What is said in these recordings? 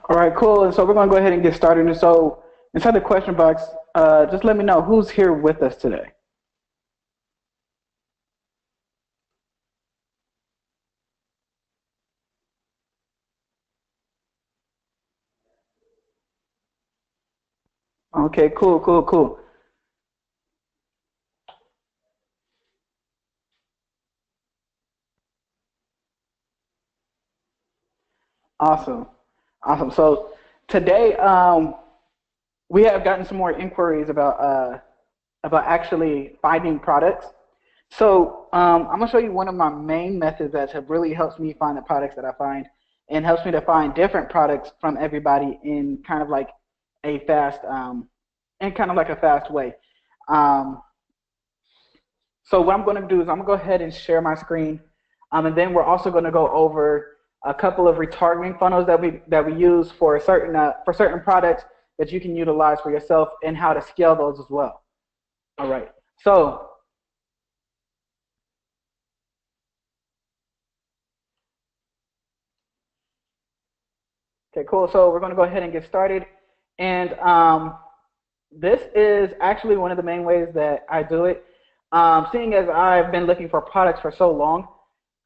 All right, cool. And so we're going to go ahead and get started. And so inside the question box, just let me know who's here with us today. Okay, cool, cool, cool. Awesome. Awesome. So today we have gotten some more inquiries about actually finding products. So I'm gonna show you one of my main methods that have really helped me find the products that I find and helps me to find different products from everybody in kind of like a fast in kind of like a fast way. Um, so what I'm going to do is I'm going to go ahead and share my screen, and then we're also going to go over a couple of retargeting funnels that we use for certain products that you can utilize for yourself and how to scale those as well. All right. So okay, cool. So we're going to go ahead and get started, and this is actually one of the main ways that I do it. Seeing as I've been looking for products for so long,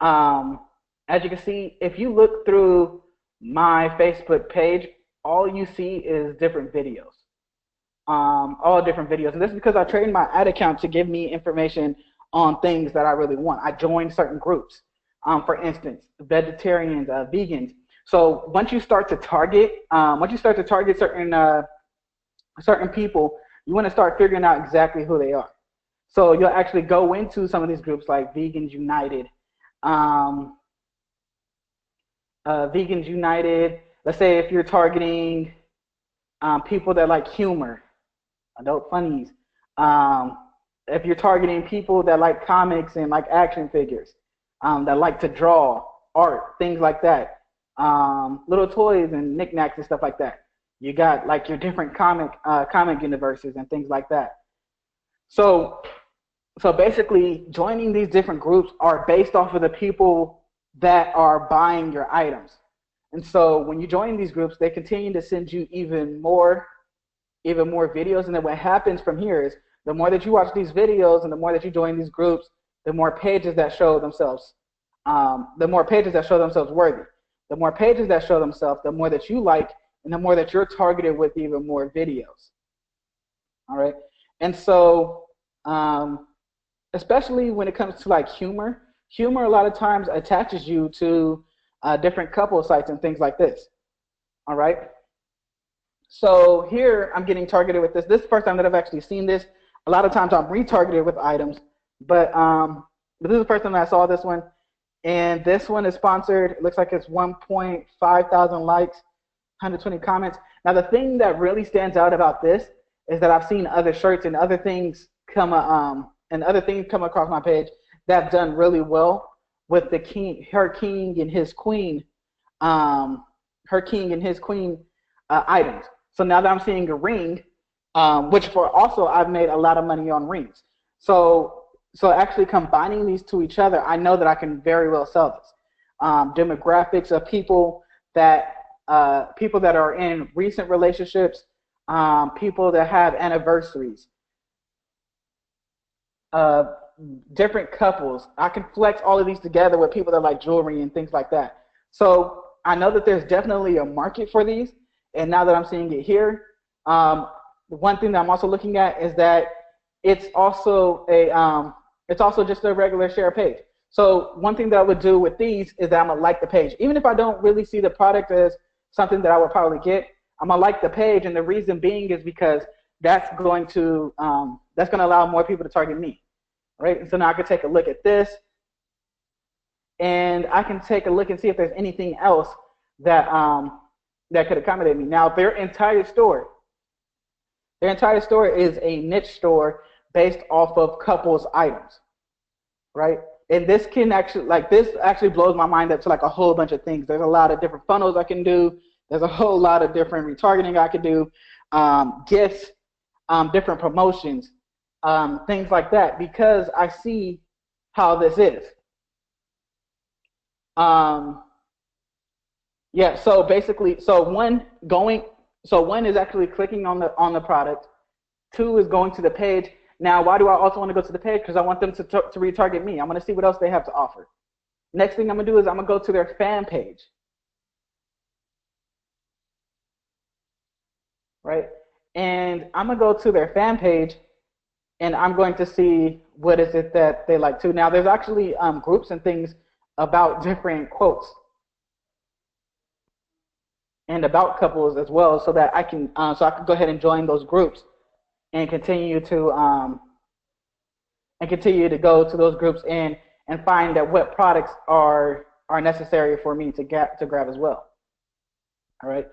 um, as you can see, if you look through my Facebook page, all you see is different videos, all different videos. And this is because I trained my ad account to give me information on things that I really want. I joined certain groups, for instance, vegetarians, vegans. So once you start to target certain people, you want to start figuring out exactly who they are. So you'll actually go into some of these groups like Vegans United, um, Vegans United. Let's say if you're targeting people that like humor, adult funnies. Um, if you're targeting people that like comics and like action figures, that like to draw, art, things like that, little toys and knickknacks and stuff like that. You got like your different comic universes and things like that. So so basically, joining these different groups are based off of the people that are buying your items. And so when you join these groups, they continue to send you even more videos. And then what happens from here is the more that you watch these videos and the more that you join these groups, the more pages that show themselves, worthy. The more pages that show themselves, the more that you like, and the more that you're targeted with even more videos. All right. And so, especially when it comes to like humor a lot of times attaches you to different couple sites and things like this. All right. So here I'm getting targeted with this. This is the first time that I've actually seen this. A lot of times I'm retargeted with items, but this is the first time that I saw this one. And this one is sponsored. It looks like it's 1.5 thousand likes, 120 comments. Now the thing that really stands out about this is that I've seen other shirts and other things come across my page that have done really well with the king, her king and his queen, items. So now that I'm seeing a ring, which for also I've made a lot of money on rings. So actually combining these to each other, I know that I can very well sell this. Demographics of people that are in recent relationships, people that have anniversaries, uh, different couples. I can flex all of these together with people that like jewelry and things like that. So I know that there's definitely a market for these. And now that I'm seeing it here, one thing that I'm also looking at is that it's also just a regular share page. So one thing that I would do with these is that I'm gonna like the page, even if I don't really see the product as something that I would probably get. I'm gonna like the page, and the reason being is because that's gonna allow more people to target me, right? And so now I can take a look at this, and I can take a look and see if there's anything else that that could accommodate me. Now their entire store is a niche store based off of couples items, right? And this actually blows my mind up to like a whole bunch of things. There's a lot of different funnels I can do. There's a whole lot of different retargeting I can do, gifts, different promotions, things like that, because I see how this is. Um, Yeah, so basically, one is actually clicking on the product. Two is going to the page. Now, why do I also want to go to the page? Because I want them to retarget me. I want to see what else they have to offer. Next thing I'm gonna do is I'm gonna go to their fan page, right? And I'm gonna go to their fan page, and I'm going to see what is it that they like to. Now, there's actually groups and things about different quotes and about couples as well, so that I can go ahead and join those groups and continue to go to those groups and find out what products are necessary for me to grab as well. All right.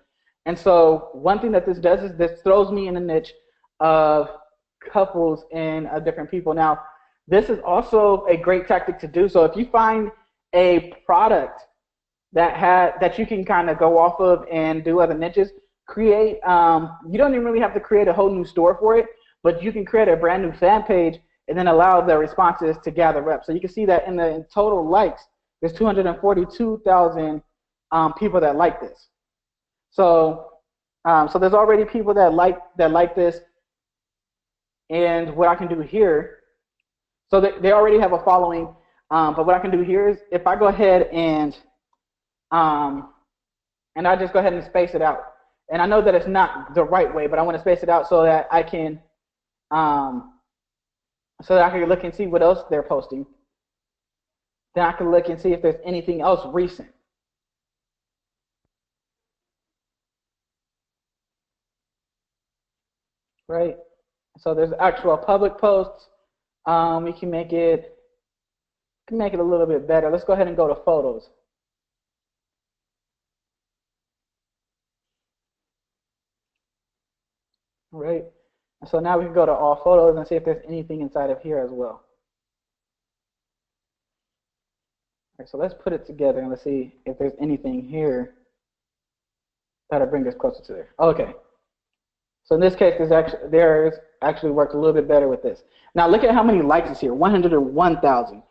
And so one thing that this does is this throws me in a niche of couples and different people. Now, this is also a great tactic to do. So if you find a product that you can kind of go off of and do other niches, create. You don't even really have to create a whole new store for it, but you can create a brand new fan page and then allow the responses to gather up. So you can see that in total likes, there's 242,000 people that like this. So so there's already people that like this, and what I can do here, so they already have a following, but what I can do here is if I go ahead um, and I just go ahead and space it out. And I know that it's not the right way, but I want to space it out um, so that I can look and see what else they're posting. Then I can look and see if there's anything else recent, right? So there's actual public posts. We can make it a little bit better. Let's go ahead and go to photos, right? So now we can go to all photos and see if there's anything inside of here as well. All right, so let's put it together and let's see if there's anything here that'll bring us closer to there. Okay. So in this case, there's actually worked a little bit better with this. Now look at how many likes is here: 101,000,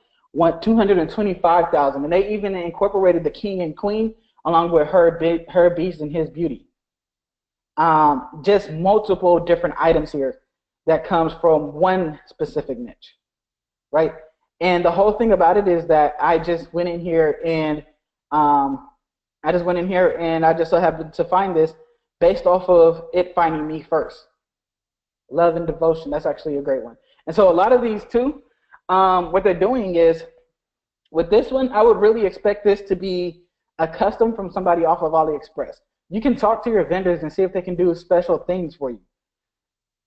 225,000, and they even incorporated the king and queen along with her beast and his beauty. Just multiple different items here that comes from one specific niche, right? And the whole thing about it is that I just went in here and I just so happened to find this based off of it finding me first. Love and devotion. That's actually a great one. And so a lot of these too, what they're doing is with this one, I would really expect this to be a custom from somebody off of AliExpress. You can talk to your vendors and see if they can do special things for you.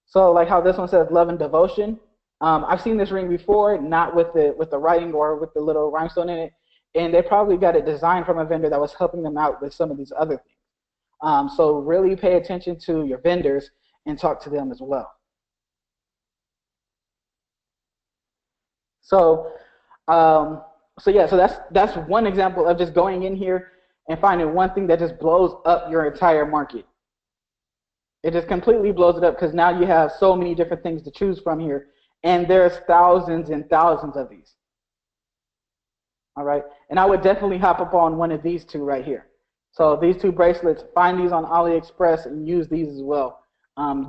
So like how this one says love and devotion. I've seen this ring before, not with the writing or with the little rhinestone in it, and they probably got it designed from a vendor that was helping them out with some of these other things. So really pay attention to your vendors and talk to them as well. So, um, so that's one example of just going in here and finding one thing that just blows up your entire market. It just completely blows it up because now you have so many different things to choose from here, and there's thousands and thousands of these. All right, and I would definitely hop up on one of these two right here. So these two bracelets, find these on AliExpress and use these as well.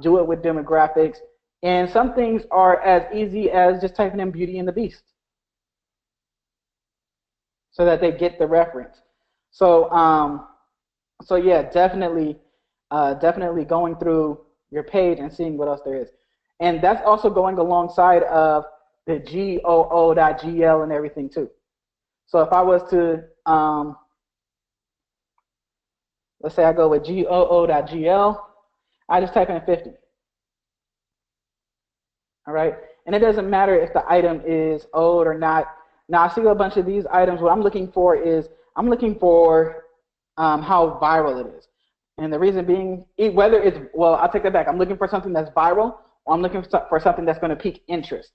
Do it with demographics, and some things are as easy as just typing in Beauty and the Beast, so that they get the reference. So so yeah, definitely going through your page and seeing what else there is. And that's also going alongside of the GOO.GL and everything too. So if I was to, let's say I go with GOO.GL, I just type in 50. All right. And it doesn't matter if the item is old or not. Now I see a bunch of these items. What I'm looking for is how viral it is. And the reason being, whether it's, well, I'll take that back. I'm looking for something that's viral, or I'm looking for something that's going to pique interest.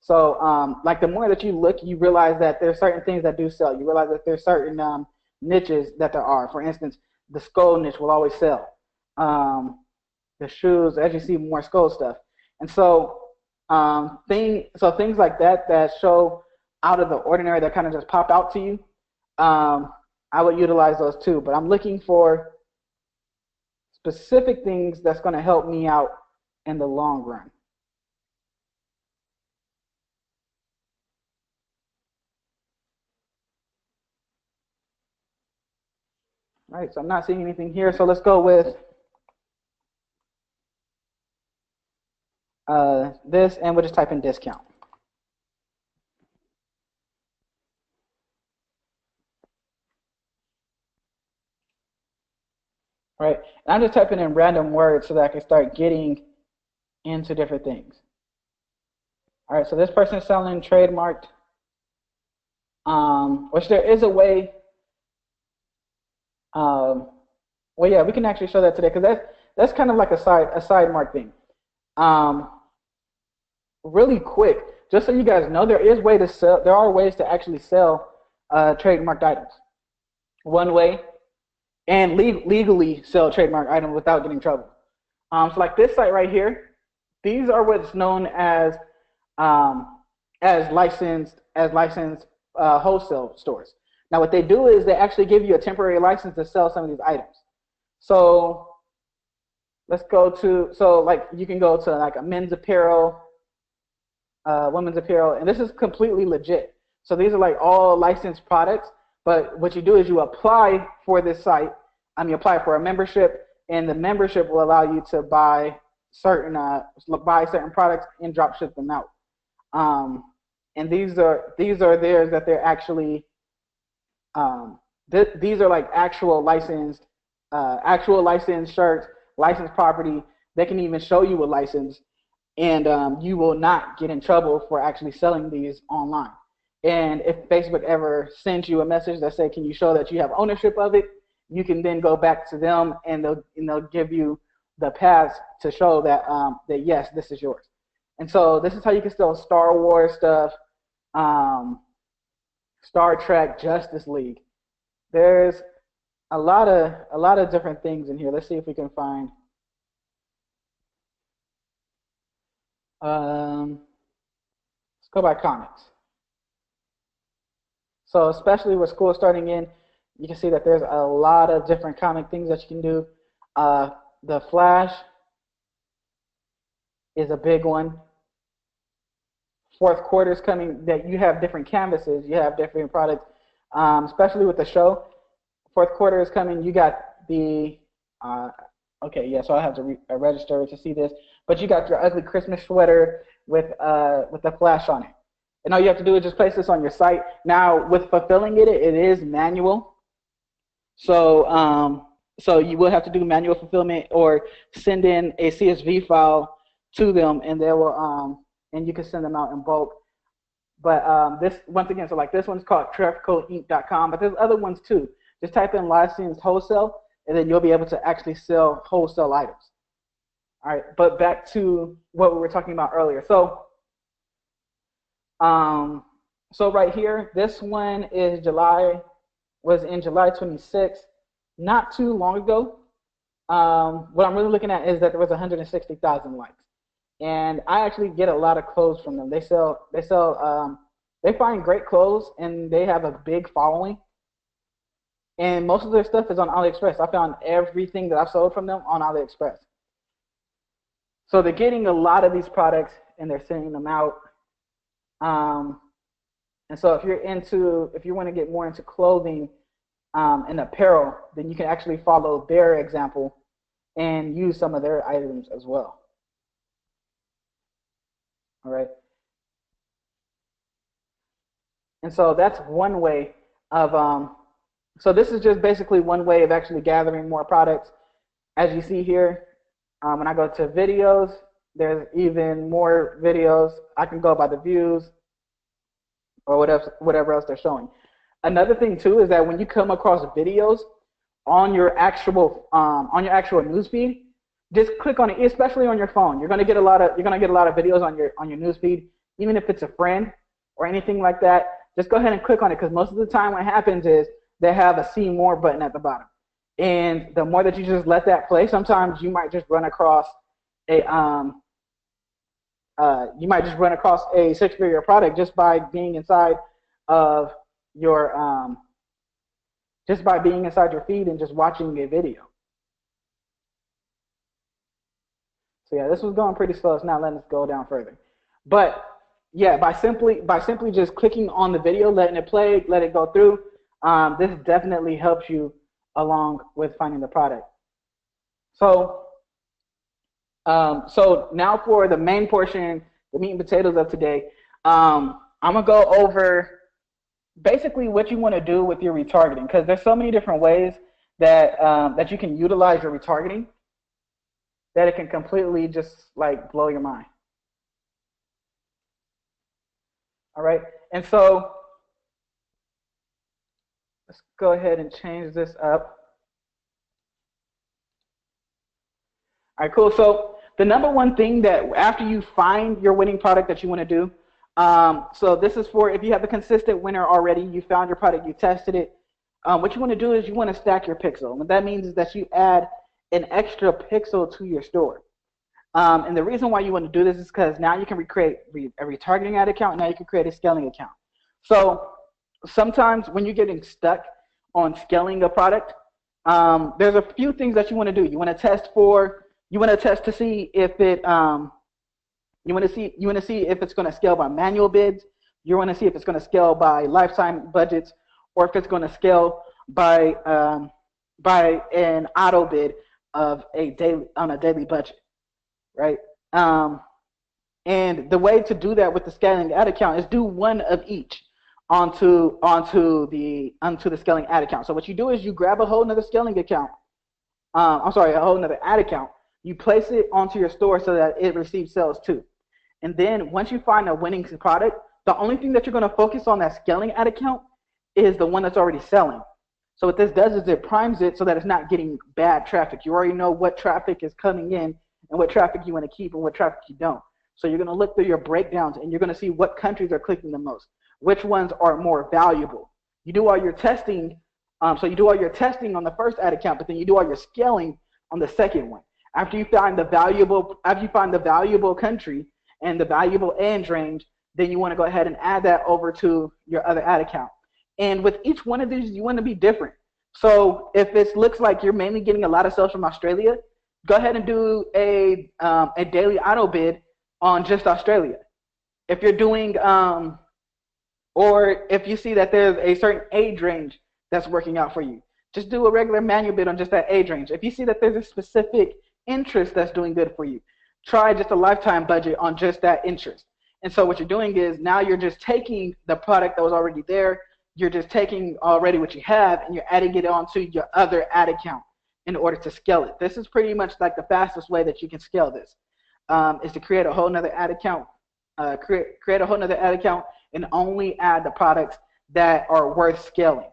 So like the more that you look, you realize that there's certain things that do sell. You realize that there's certain niches that there are. For instance, the skull niche will always sell. The shoes, as you see, more skull stuff. And so things like that that show out of the ordinary, that kind of just pop out to you, I would utilize those too. But I'm looking for specific things that's going to help me out in the long run. All right, so I'm not seeing anything here. So let's go with this, and we'll just type in discount. Right, and I'm just typing in random words so that I can start getting into different things. All right, so this person is selling trademarked, which there is a way. Well, yeah, we can actually show that today because that's kind of like a side mark thing. Um, Really quick, just so you guys know, there is way to sell. There are ways to actually sell trademarked items. One way, and legally sell trademark items without getting in trouble. So like this site right here, these are what's known um, as licensed wholesale stores. Now what they do is they actually give you a temporary license to sell some of these items. So let's go to like you can go to like a men's apparel, women's apparel, and this is completely legit. So these are like all licensed products. But what you do is you apply for this site. You apply for a membership, and the membership will allow you to buy certain products and drop ship them out. And these are theirs that they're actually these are like actual licensed shirts, licensed property. They can even show you a license, and you will not get in trouble for actually selling these online. And if Facebook ever sends you a message that say, "Can you show that you have ownership of it?" you can then go back to them, and they'll give you the pass to show that that yes, this is yours. And so this is how you can sell Star Wars stuff, um, Star Trek, Justice League. There's a lot of different things in here. Let's see if we can find. Let's go by comics. So especially with school starting in, you can see that there's a lot of different comic things that you can do. The Flash is a big one. Fourth quarter is coming. That you have different canvases, you have different products, especially with the show. Fourth quarter is coming. You got the okay, yeah. So I have to register to see this, but you got your ugly Christmas sweater with the Flash on it. And all you have to do is just place this on your site. Now, with fulfilling it, it is manual. So you will have to do manual fulfillment or send in a CSV file to them, and they will and you can send them out in bulk. But this once again, so like this one's called trefcodeinc.com, but there's other ones too. Just type in licensed wholesale, and then you'll be able to actually sell wholesale items. All right, but back to what we were talking about earlier. So right here, this one was in July 26th, not too long ago. What I'm really looking at is that there was 160,000 likes, and I actually get a lot of clothes from them. They find great clothes, and they have a big following. And most of their stuff is on AliExpress. I found everything that I've sold from them on AliExpress. So they're getting a lot of these products, and they're sending them out. And so if you want to get more into clothing and apparel, then you can actually follow their example and use some of their items as well. All right. And so that's one way of, so this is just basically one way of actually gathering more products. As you see here, when I go to videos, there's even more videos. I can go by the views or whatever else they're showing. Another thing too is that when you come across videos on your actual newsfeed, just click on it, especially on your phone. You're gonna get a lot of videos on your newsfeed, even if it's a friend or anything like that. Just go ahead and click on it, because most of the time what happens is they have a see more button at the bottom. And the more that you just let that play, sometimes you might just run across a six-figure product just by being inside of your just by being inside your feed and just watching a video. So yeah, this was going pretty slow. It's not letting us go down further. But yeah, by simply just clicking on the video, letting it play, let it go through, this definitely helps you along with finding the product. So so now for the main portion, the meat and potatoes of today, I'm gonna go over basically what you want to do with your retargeting because there's so many different ways that that you can utilize your retargeting that it can completely just like blow your mind. All right, and so let's go ahead and change this up. All right, cool. So the number one thing that after you find your winning product that you want to do, so this is for if you have a consistent winner already, you found your product, you tested it. What you want to do is you want to stack your pixel. And what that means is that you add an extra pixel to your store. And the reason why you want to do this is because now you can recreate a retargeting ad account. Now you can create a scaling account. So sometimes when you're getting stuck on scaling a product, there's a few things that you want to do. You want to test for, you want to test to see if it, you want to see if it's going to scale by manual bids. You want to see if it's going to scale by lifetime budgets, or if it's going to scale by an auto bid of a daily on a daily budget, right? And the way to do that with the scaling ad account is do one of each onto the scaling ad account. So what you do is you grab a whole nother scaling account. I'm sorry, a whole nother ad account. You place it onto your store so that it receives sales too. And then once you find a winning product, the only thing that you're going to focus on that scaling ad account is the one that's already selling. So what this does is it primes it so that it's not getting bad traffic. You already know what traffic is coming in and what traffic you want to keep and what traffic you don't. So you're going to look through your breakdowns and you're going to see what countries are clicking the most, which ones are more valuable. You do all your testing. So you do all your testing on the first ad account, but then you do all your scaling on the second one. After you find the valuable country and the valuable end range, then you want to go ahead and add that over to your other ad account. And with each one of these, you want to be different. So if it looks like you're mainly getting a lot of sales from Australia, go ahead and do a daily auto bid on just Australia. If you're doing, or if you see that there's a certain age range that's working out for you, just do a regular manual bid on just that age range. If you see that there's a specific interest that's doing good for you, try just a lifetime budget on just that interest. And so what you're doing is now you're just taking the product that was already there, you're just taking already what you have and you're adding it onto your other ad account in order to scale it. This is pretty much like the fastest way that you can scale this, is to create a whole nother ad account, create a whole nother ad account and only add the products that are worth scaling.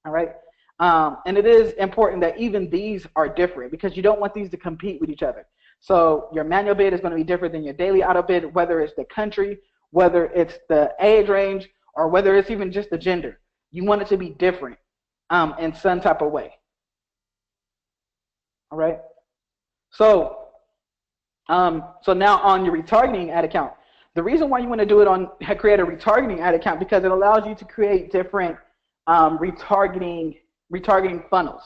All right. And it is important that even these are different because you don't want these to compete with each other. So your manual bid is going to be different than your daily auto bid, whether it's the country, whether it's the age range, or whether it's even just the gender. You want it to be different in some type of way. All right. So, so now on your retargeting ad account, the reason why you want to do it on create a retargeting ad account because it allows you to create different retargeting funnels.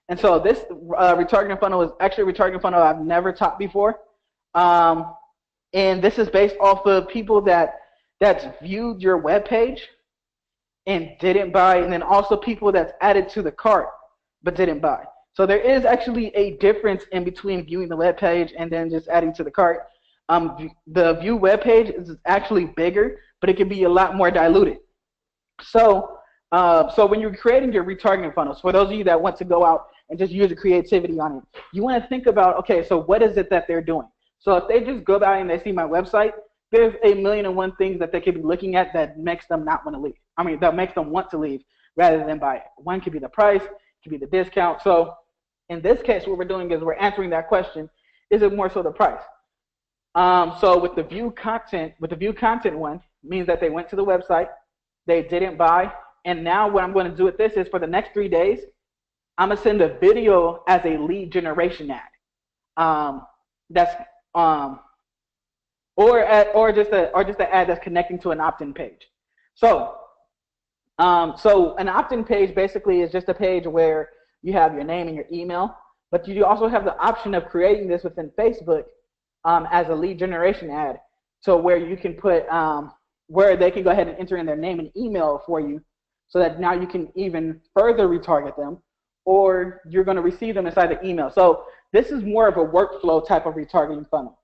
And so this retargeting funnel is actually a retargeting funnel I've never taught before. And this is based off of people that's viewed your web page and didn't buy, and then also people that's added to the cart but didn't buy. So there is actually a difference in between viewing the web page and then just adding to the cart. The view web page is actually bigger, but it can be a lot more diluted. So so when you're creating your retargeting funnels, for those of you that want to go out and just use the creativity on it, you want to think about, okay, so what is it that they're doing? So if they just go by and they see my website, there's a million and one things that they could be looking at that makes them not want to leave. I mean, that makes them want to leave rather than buy it. One could be the price, could be the discount. So in this case, what we're doing is we're answering that question, is it more so the price? So with the view content one, means that they went to the website, they didn't buy, and now what I'm going to do with this is for the next 3 days, I'm gonna send a video as a lead generation ad. Or just an ad that's connecting to an opt-in page. So So an opt-in page basically is just a page where you have your name and your email, but you also have the option of creating this within Facebook as a lead generation ad, so where you can put where they can go ahead and enter in their name and email for you, so that now you can even further retarget them, or you're going to receive them inside the email. So this is more of a workflow type of retargeting funnel,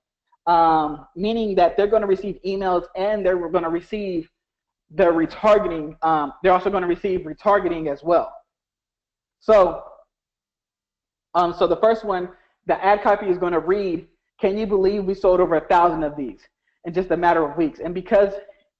meaning that they're going to receive emails and they're going to receive the retargeting. They're also going to receive retargeting as well. So, so the first one, the ad copy is going to read, "Can you believe we sold over 1,000 of these in just a matter of weeks?" And because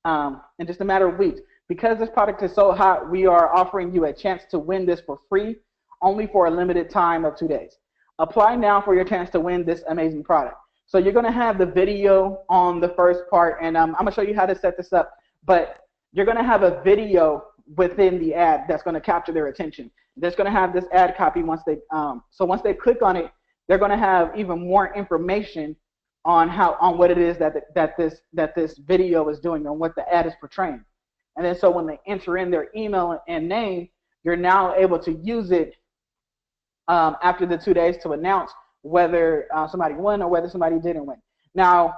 in just a matter of weeks, because this product is so hot, we are offering you a chance to win this for free, only for a limited time of 2 days. Apply now for your chance to win this amazing product. So you're going to have the video on the first part, and I'm going to show you how to set this up. But you're going to have a video within the ad that's going to capture their attention. That's going to have this ad copy once they so once they click on it, they're going to have even more information on what it is that this video is doing and what the ad is portraying. And then so when they enter in their email and name, you're now able to use it after the 2 days to announce whether somebody won or whether somebody didn't win. Now,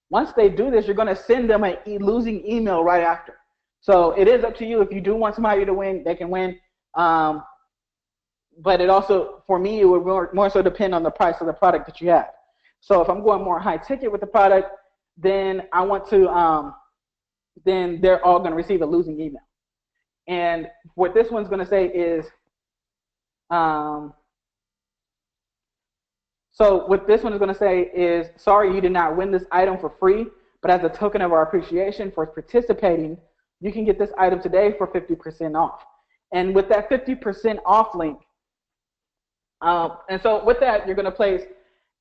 once they do this, you're going to send them a losing email right after. So it is up to you. If you do want somebody to win, they can win. But it also, for me, it would more so depend on the price of the product that you have. So if I'm going more high ticket with the product, then I want to, then they're all going to receive a losing email. And what this one's going to say is, so what this one is going to say is, "Sorry, you did not win this item for free, but as a token of our appreciation for participating, you can get this item today for 50% off." And with that 50% off link, and so with that, you're going to place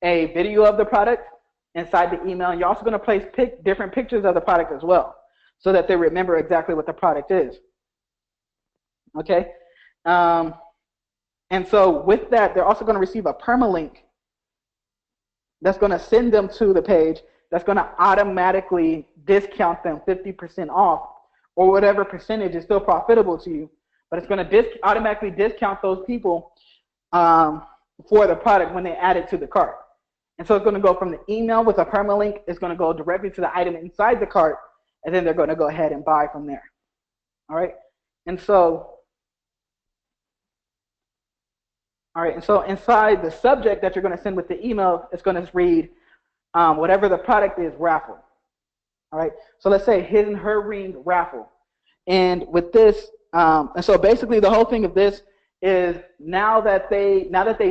a video of the product inside the email, and you're also going to place different pictures of the product as well, so that they remember exactly what the product is. Okay? And so with that, they're also going to receive a permalink that's going to send them to the page that's going to automatically discount them 50% off, or whatever percentage is still profitable to you, but it's going to automatically discount those people for the product when they add it to the cart. And so it's going to go from the email with a permalink, it's going to go directly to the item inside the cart, and then they're going to go ahead and buy from there. All right? And so inside the subject that you're going to send with the email, it's going to read whatever the product is, raffle. All right. So let's say his and her ring raffle. And with this, and so basically the whole thing of this is now that they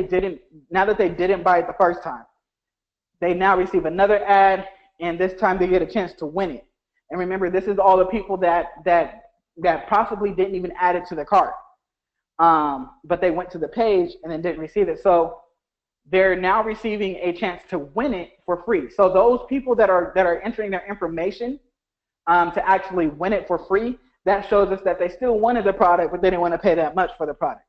didn't buy it the first time, they now receive another ad, and this time they get a chance to win it. And remember, this is all the people that possibly didn't even add it to the cart. But they went to the page and then didn't receive it. So they're now receiving a chance to win it for free. So those people that are entering their information to actually win it for free, that shows us that they still wanted the product, but they didn't want to pay that much for the product.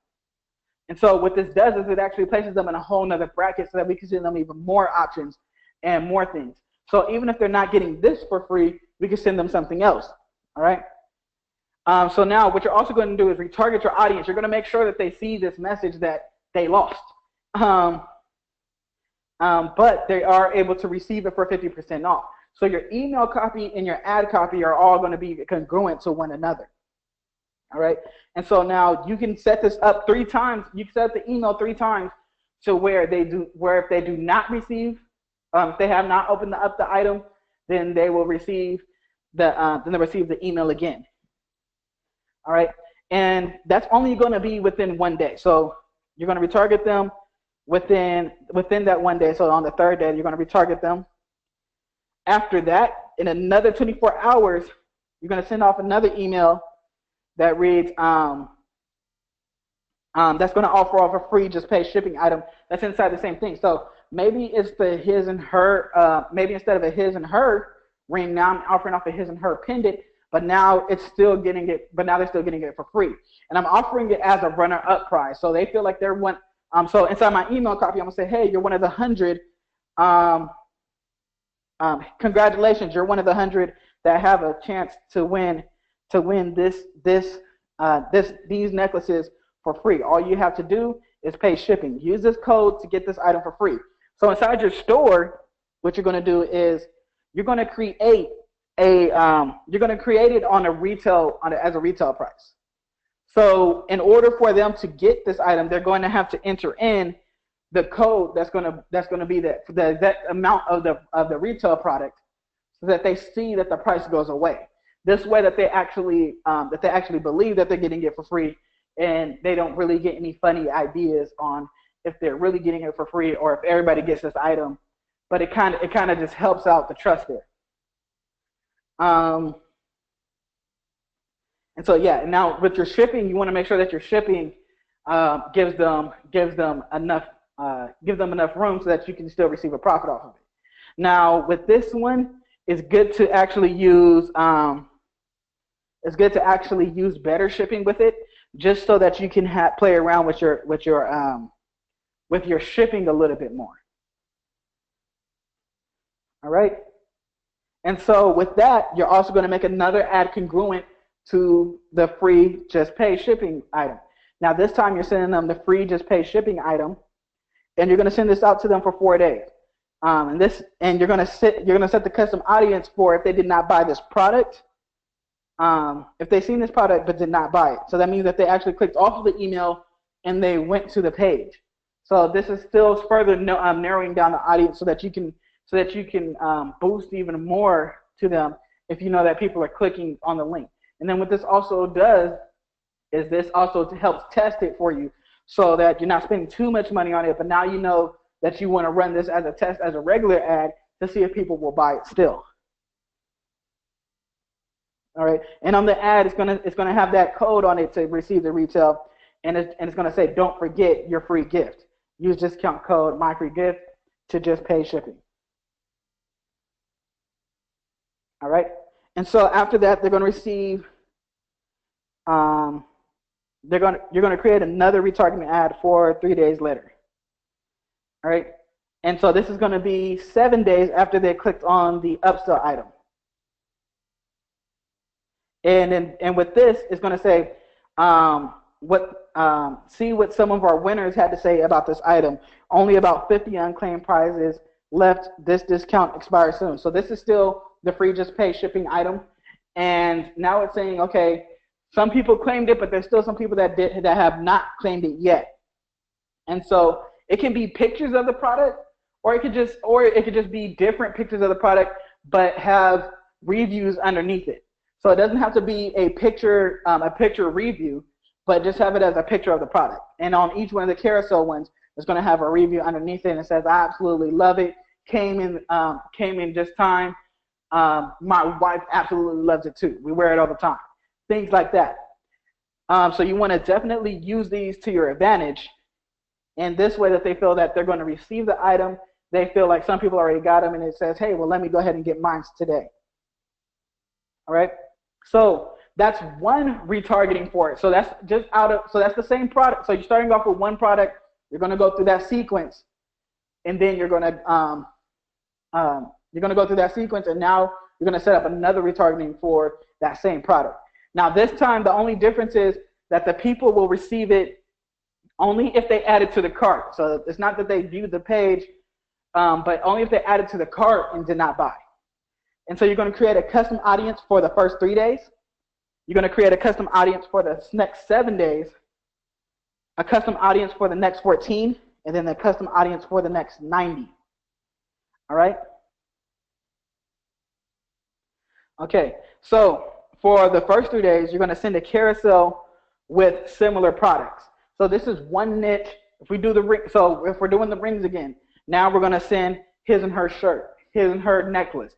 And so what this does is it actually places them in a whole nother bracket so that we can send them even more options and more things. So even if they're not getting this for free, we can send them something else. All right. So now what you're also going to do is retarget your audience. You're going to make sure that they see this message that they lost. But they are able to receive it for 50% off. So your email copy and your ad copy are all going to be congruent to one another. All right. And so now you can set this up 3 times. You can set the email 3 times to where if they do not receive, if they have not opened up the item, then they will receive the email again. All right. And that's only going to be within 1 day. So you're going to retarget them within that 1 day. So on the 3rd day, you're going to retarget them. After that, in another 24 hours, you're going to send off another email that reads, that's going to offer off a free just pay shipping item that's inside the same thing. So maybe it's the his and her, maybe instead of a his and her ring, now I'm offering off a his and her pendant, but now it's still getting it, but now they're still getting it for free. And I'm offering it as a runner-up prize. So they feel like they're one, so inside my email copy, I'm going to say, hey, you're one of the 100, congratulations, you're one of the 100 that have a chance to win to win these necklaces for free. All you have to do is pay shipping. Use this code to get this item for free. So inside your store, what you're going to do is you're going to create it on a retail as a retail price. So in order for them to get this item, they're going to have to enter in the code that's going to be the exact amount of the retail product, so that they see that the price goes away. This way that they actually believe that they're getting it for free, and they don't really get any funny ideas on if they're really getting it for free or if everybody gets this item. But it kind of just helps out the trust there. And so yeah, now with your shipping, you want to make sure that your shipping gives them enough room so that you can still receive a profit off of it. Now with this one, it's good to actually use better shipping with it, just so that you can play around with your shipping a little bit more. All right. And so with that, you're also going to make another ad congruent to the free just pay shipping item. Now this time you're sending them the free just pay shipping item, and you're going to send this out to them for 4 days. And you're going to set the custom audience for if they did not buy this product. If they've seen this product but did not buy it, so that means that they actually clicked off of the email and they went to the page. So this is still further narrowing down the audience so that you can boost even more to them if you know that people are clicking on the link. And then what this also does is this also helps test it for you, so that you're not spending too much money on it, but now you know that you want to run this as a test, as a regular ad, to see if people will buy it still. All right, and on the ad, it's gonna have that code on it to receive the retail, and it's gonna say, don't forget your free gift. Use discount code MyFreeGift to just pay shipping. All right, and so after that, they're gonna receive. You're gonna create another retargeting ad for 3 days later. All right, and so this is gonna be 7 days after they clicked on the upsell item. And with this, it's going to say see what some of our winners had to say about this item. Only about 50 unclaimed prizes left. This discount expires soon. So this is still the free just pay shipping item. And now it's saying, okay, some people claimed it, but there's still some people that have not claimed it yet. And so it can be pictures of the product, or it could just be different pictures of the product, but have reviews underneath it. So it doesn't have to be a picture review, but just have it as a picture of the product. And on each one of the carousel ones, it's going to have a review underneath it, and it says, "I absolutely love it. Came in just time. My wife absolutely loves it too. We wear it all the time." Things like that. So you want to definitely use these to your advantage, and this way that they feel that they're going to receive the item. They feel like some people already got them, and it says, "Hey, well, let me go ahead and get mine today." All right. So that's one retargeting for it. So that's that's the same product. So you're starting off with one product. You're going to go through that sequence, and then you're going to go through that sequence, and now you're going to set up another retargeting for that same product. Now this time, the only difference is that the people will receive it only if they add it to the cart. So it's not that they viewed the page, but only if they added to the cart and did not buy. And so you're going to create a custom audience for the first 3 days. You're going to create a custom audience for the next 7 days, a custom audience for the next 14, and then a custom audience for the next 90. All right? Okay, so for the first 3 days, you're going to send a carousel with similar products. So this is one niche. If we do the ring, so if we're doing the rings again, now we're going to send his and her shirt, his and her necklace,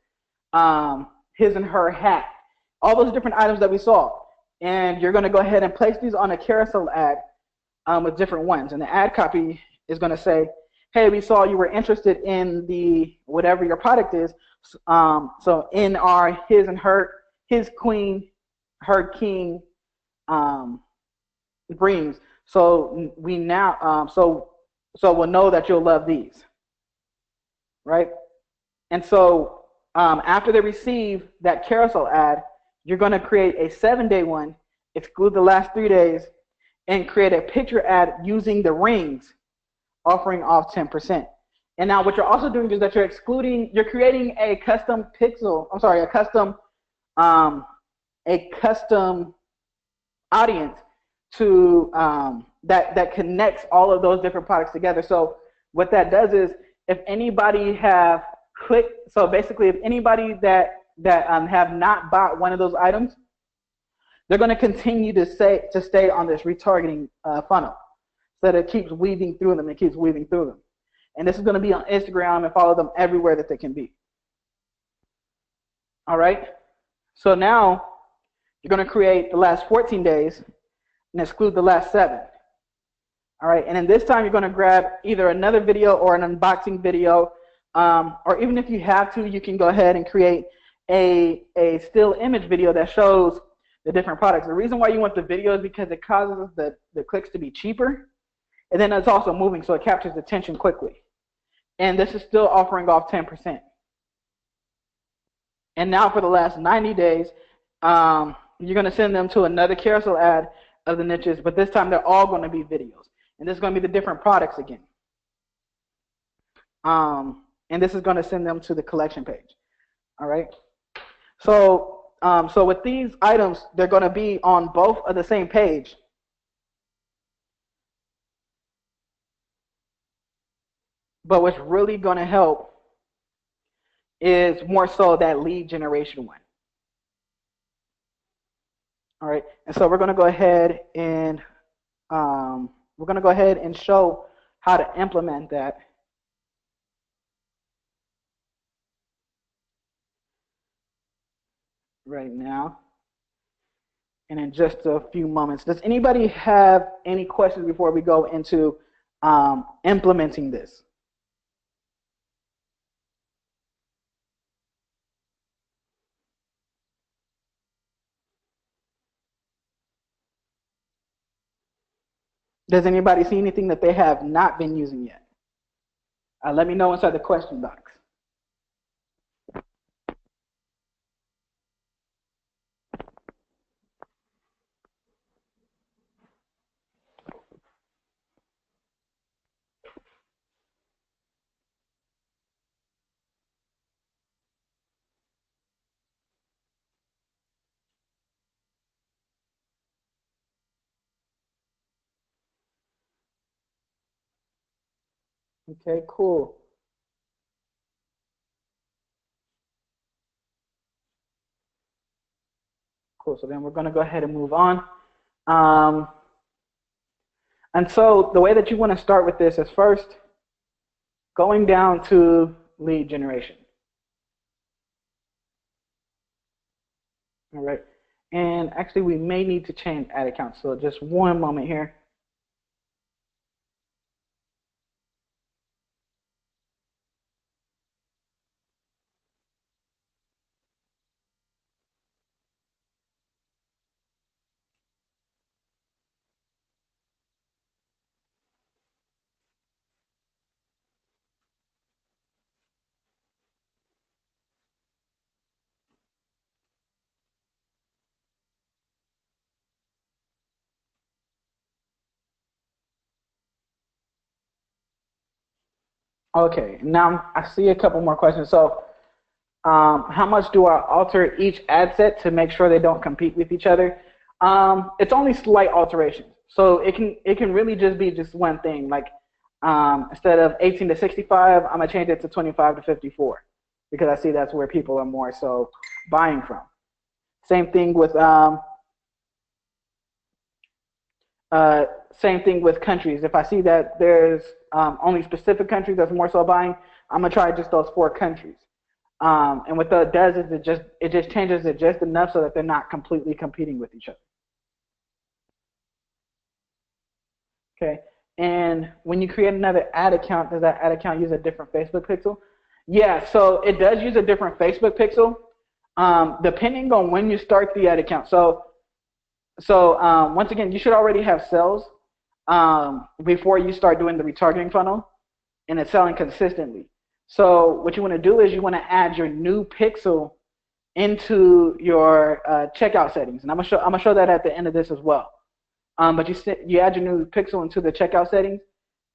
his and her hat, all those different items that we saw. And you're going to go ahead and place these on a carousel ad with different ones. And the ad copy is going to say, "Hey, we saw you were interested in the whatever your product is. So in our his and her, his queen, her king rings. So we now so we'll know that you'll love these." Right? And so after they receive that carousel ad, you're going to create a 7-day one, exclude the last 3 days, and create a picture ad using the rings, offering off 10%. And now what you're also doing is that you're creating a custom pixel, I'm sorry, a custom audience to that connects all of those different products together. So what that does is, if anybody have clicked, so basically if anybody that have not bought one of those items, they're going to continue to stay on this retargeting funnel, so that it keeps weaving through them. And this is going to be on Instagram, and follow them everywhere that they can be. All right. So now you're going to create the last 14 days and exclude the last 7. All right. And then this time you're going to grab either another video or an unboxing video, or even if you have to, you can go ahead and create a still image video that shows the different products. The reason why you want the video is because it causes the clicks to be cheaper, and then it's also moving, so it captures attention quickly. And this is still offering off 10%. And now for the last 90 days, you're going to send them to another carousel ad of the niches, but this time they're all going to be videos. And this is going to be the different products again. And this is going to send them to the collection page. All right. So with these items, they're going to be on both of the same page. But what's really going to help is more so that lead generation one. All right. And so we're going to go ahead and show how to implement that. Right now, and in just a few moments. Does anybody have any questions before we go into implementing this? Does anybody see anything that they have not been using yet? Let me know inside the question box. Okay, cool. Cool, so then we're going to go ahead and move on. And so the way that you want to start with this is first going down to lead generation. All right, and actually we may need to change ad account, so just one moment here. Okay, now I see a couple more questions. So how much do I alter each ad set to make sure they don't compete with each other? It's only slight alterations. So it can really just be just one thing. Like instead of 18 to 65, I'm gonna change it to 25 to 54 because I see that's where people are more so buying from. Same thing with countries. If I see that there's only specific countries that's more so buying, I'm gonna try just those 4 countries. And what that does is it just changes it just enough so that they're not completely competing with each other. Okay. And when you create another ad account, does that ad account use a different Facebook pixel? Yeah. So it does use a different Facebook pixel, depending on when you start the ad account. So once again, you should already have sales before you start doing the retargeting funnel, and it's selling consistently. So what you want to do is you want to add your new pixel into your checkout settings, and I'm gonna show that at the end of this as well. But you add your new pixel into the checkout settings,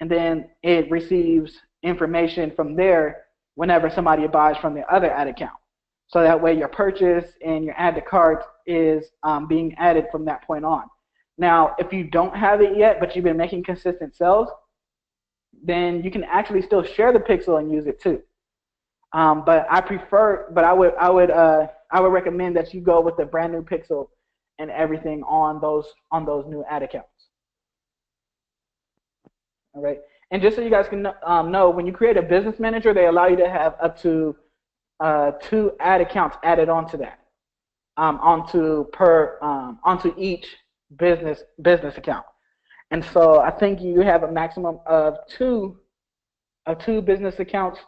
and then it receives information from there whenever somebody buys from the other ad account. So that way your purchase and your add to cart is being added from that point on. Now, if you don't have it yet, but you've been making consistent sales, then you can actually still share the pixel and use it too. But I would recommend that you go with the brand new pixel and everything on those new ad accounts. All right. And just so you guys can know, when you create a business manager, they allow you to have up to 2 ad accounts added onto that, onto each business account. And so I think you have a maximum of two business accounts.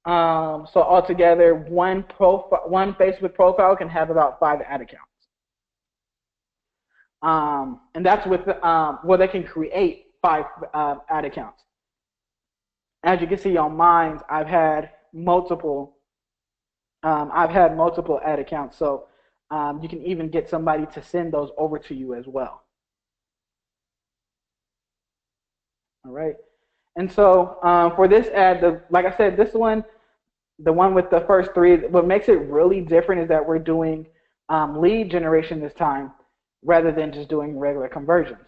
So altogether, one Facebook profile can have about 5 ad accounts. And that's with where they can create 5 ad accounts. As you can see on mine, I've had multiple ad accounts. So you can even get somebody to send those over to you as well. All right. And so for this ad, like I said, this one, the one with the first 3, what makes it really different is that we're doing lead generation this time rather than just doing regular conversions.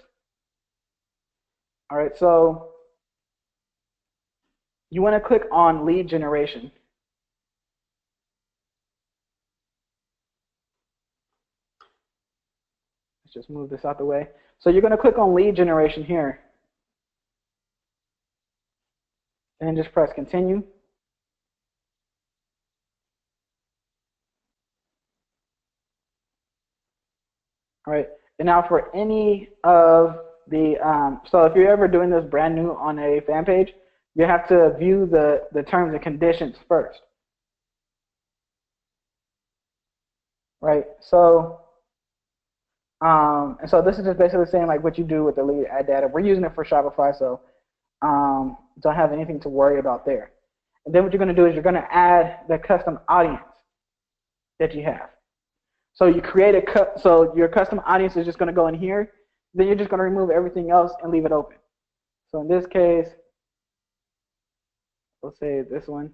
All right, so you want to click on lead generation. Let's just move this out the way. So you're going to click on lead generation here. And just press continue. All right, and now for any of the, so if you're ever doing this brand new on a fan page, you have to view the terms and conditions first. Right, so, and so this is just basically saying like what you do with the lead ad data. We're using it for Shopify, so don't have anything to worry about there. And then what you're going to do is you're going to add the custom audience that you have. So you create so your custom audience is just going to go in here. Then you're just going to remove everything else and leave it open. So in this case, let's say this one.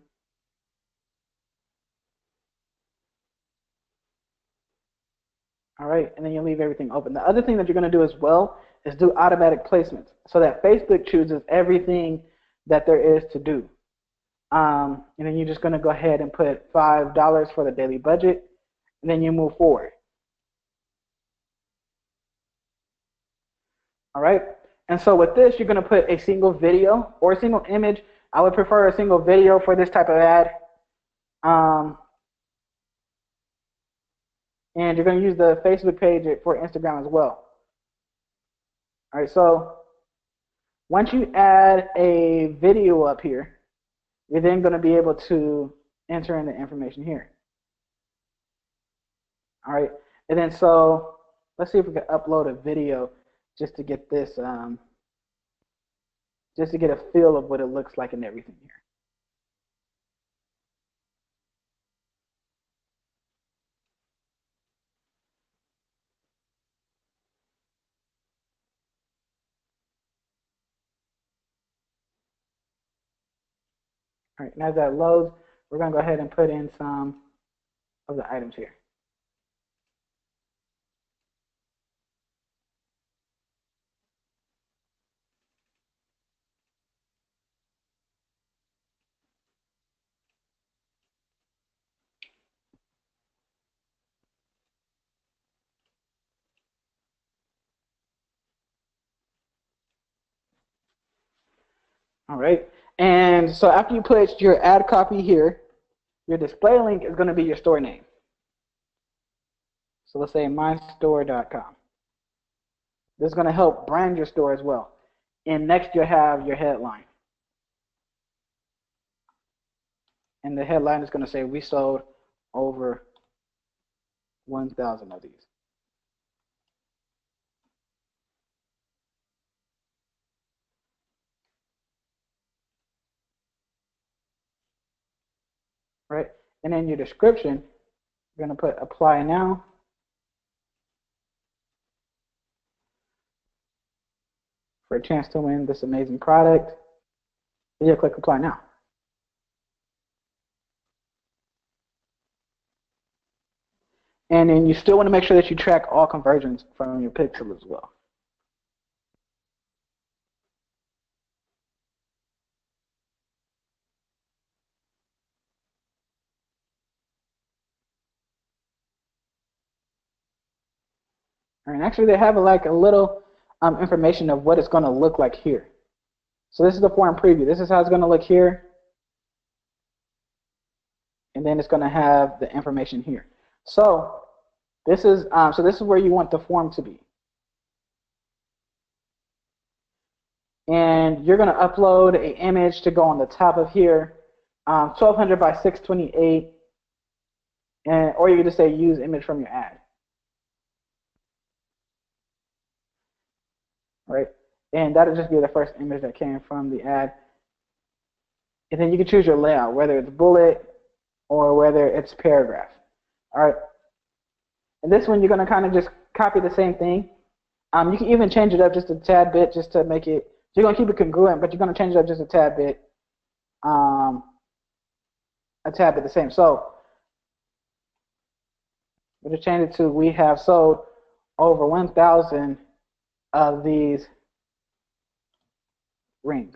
All right, and then you leave everything open. The other thing that you're going to do as well is do automatic placements so that Facebook chooses everything that there is to do. And then you're just going to go ahead and put $5 for the daily budget, and then you move forward. All right, and so with this, you're going to put a single video or a single image. I would prefer a single video for this type of ad. And you're going to use the Facebook page for Instagram as well. All right, so once you add a video up here, you're then going to be able to enter in the information here. All right, and then so let's see if we can upload a video just to get this, just to get a feel of what it looks like and everything here. All right, and as that loads, we're going to go ahead and put in some of the items here. All right, and so after you put your ad copy here, your display link is going to be your store name. So let's say mystore.com. This is going to help brand your store as well. And next you'll have your headline. And the headline is going to say we sold over 1,000 of these. Right? And then your description, We're going to put apply now. For a chance to win this amazing product. And you'll click apply now. And then you still want to make sure that you track all conversions from your pixel as well. And actually, they have like a little information of what it's going to look like here. So this is the form preview. This is how it's going to look here. And then it's going to have the information here. So this is where you want the form to be. And you're going to upload an image to go on the top of here, 1200 by 628, or you can just say use image from your ad. Right? And that'll just be the first image that came from the ad. And then you can choose your layout, whether it's bullet or whether it's paragraph. All right. And this one, you're going to kind of just copy the same thing. You can even change it up just a tad bit just to make it, so you're going to keep it congruent, but you're going to change it up just a tad bit the same. So we'll just change it to, we have sold over 1,000 of these rings.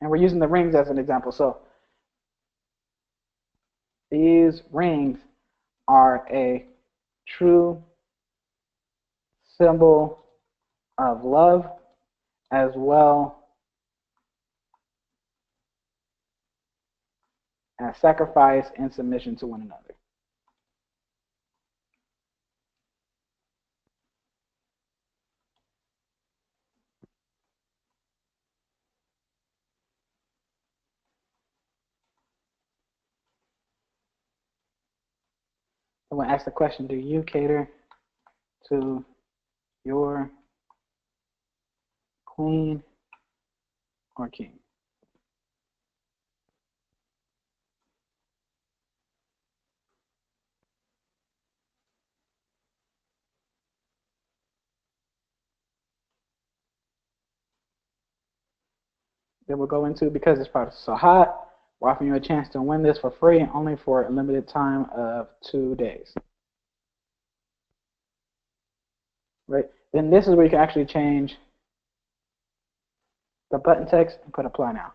And we're using the rings as an example. So these rings are a true symbol of love as well as sacrifice and submission to one another. I'm going to ask the question, do you cater to your queen or king? Then we'll go into, because this product is so hot, we're offering you a chance to win this for free, only for a limited time of 2 days. Right? Then this is where you can actually change the button text and put apply now.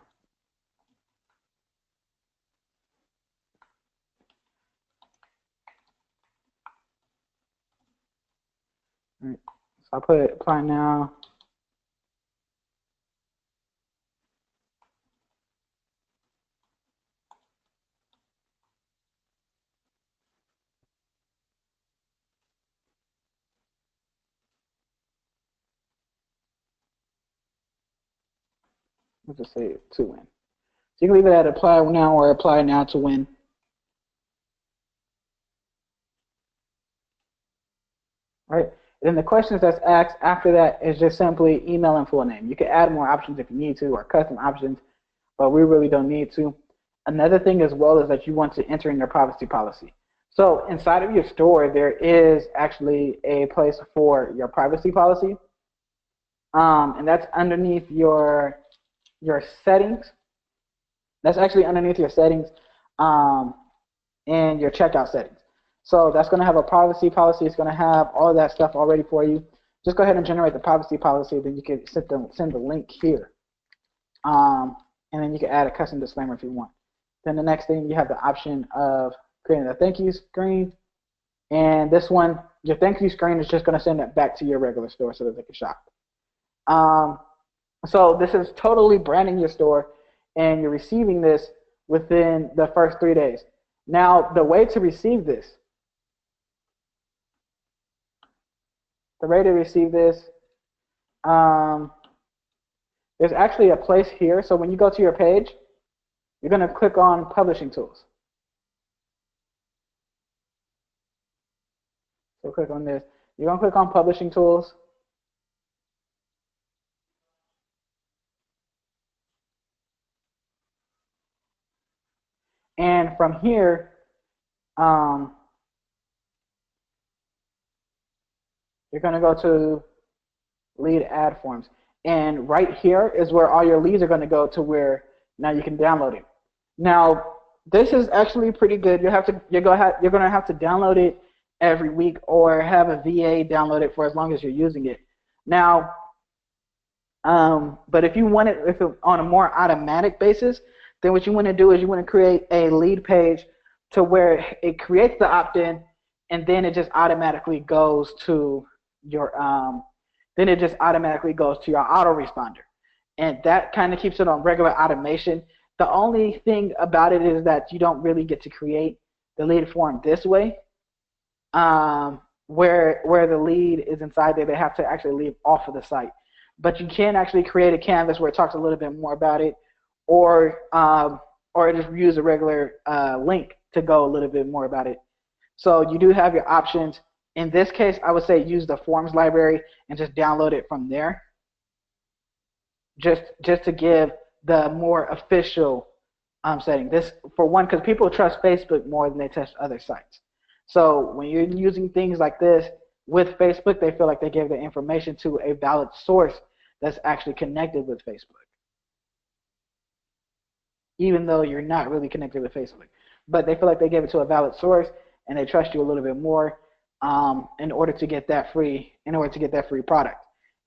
Right. So I'll put apply now. Let's just say to win. So you can leave it at apply now or apply now to win. Right? Then the questions that's asked after that is just simply email and full name. You can add more options if you need to, or custom options, but we really don't need to. Another thing as well is that you want to enter in your privacy policy. So inside of your store, there is actually a place for your privacy policy, and that's underneath your settings. That's actually underneath your settings and your checkout settings. So that's going to have a privacy policy. It's going to have all of that stuff already for you. Just go ahead and generate the privacy policy. Then you can send the link here. And then you can add a custom disclaimer if you want. Then the next thing, you have the option of creating a thank you screen. And this one, your thank you screen is just going to send it back to your regular store so that they can shop. So this is totally branding your store, and you're receiving this within the first 3 days. Now, the way to receive this, there's actually a place here. So when you go to your page, you're going to click on Publishing Tools. So click on this. You're going to click on Publishing Tools. from here, um, you're going to go to lead ad forms. And right here is where all your leads are going to go to where now you can download it. Now, this is actually pretty good. You're going to have to download it every week or have a VA download it for as long as you're using it. Now, but if you want it, if it on a more automatic basis, then what you want to do is you want to create a lead page to where it creates the opt-in, and then it just automatically goes to your then it just automatically goes to your autoresponder, and that kind of keeps it on regular automation. The only thing about it is that you don't really get to create the lead form this way, where the lead is inside there. They have to actually leave off of the site. But you can actually create a canvas where it talks a little bit more about it, or just use a regular link to go a little bit more about it. So you do have your options. In this case, I would say use the forms library and just download it from there, just to give the more official setting. This, for one, because people trust Facebook more than they trust other sites. So when you're using things like this with Facebook, they feel like they give the information to a valid source that's actually connected with Facebook, even though you're not really connected with Facebook. But they feel like they gave it to a valid source, and they trust you a little bit more in order to get that free product.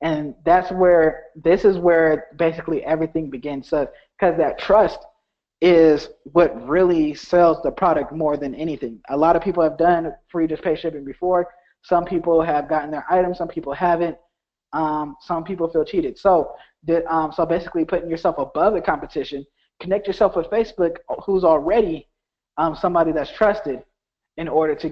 And this is where basically everything begins. So, because that trust is what really sells the product more than anything. A lot of people have done free just pay shipping before. Some people have gotten their items, some people haven't. Some people feel cheated. So basically putting yourself above the competition, connect yourself with Facebook, who's already somebody that's trusted, in order to